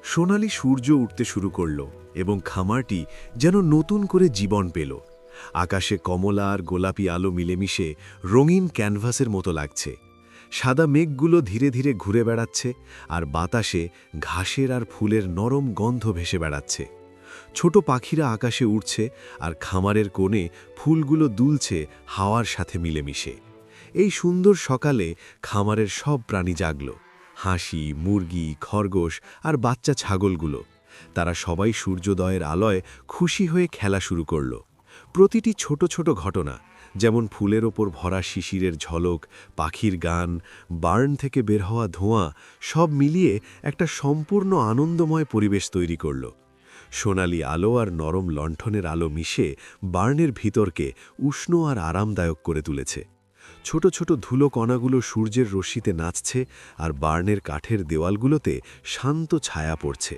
সোনালি সূর্য উঠতে শুরু করল এবং খামারটি যেন নতুন করে জীবন পেল। আকাশে কমলা আর গোলাপি আলো মিলেমিশে রঙিন ক্যানভাসের মতো লাগছে। সাদা মেঘগুলো ধীরে ধীরে ঘুরে বেড়াচ্ছে আর বাতাসে ঘাসের আর ফুলের নরম গন্ধ ভেসে বেড়াচ্ছে। ছোট পাখিরা আকাশে উড়ছে আর খামারের কোণে ফুলগুলো দুলছে হাওয়ার সাথে মিলেমিশে। এই সুন্দর সকালে খামারের সব প্রাণী জাগল। হাসি, মুরগি, খরগোশ আর বাচ্চা ছাগলগুলো, তারা সবাই সূর্যোদয়ের আলোয় খুশি হয়ে খেলা শুরু করল। প্রতিটি ছোট ছোট ঘটনা, যেমন ফুলের ওপর ভরা শিশিরের ঝলক, পাখির গান, বার্ন থেকে বের হওয়া ধোঁয়া, সব মিলিয়ে একটা সম্পূর্ণ আনন্দময় পরিবেশ তৈরি করল। সোনালি আলো আর নরম লণ্ঠনের আলো মিশে বার্নের ভিতরকে উষ্ণ আর আরামদায়ক করে তুলেছে। ছোট ছোট ধুলো কণাগুলো সূর্যের রশ্মিতে নাচছে আর বার্নের কাঠের দেওয়ালগুলোতে শান্ত ছায়া পড়ছে।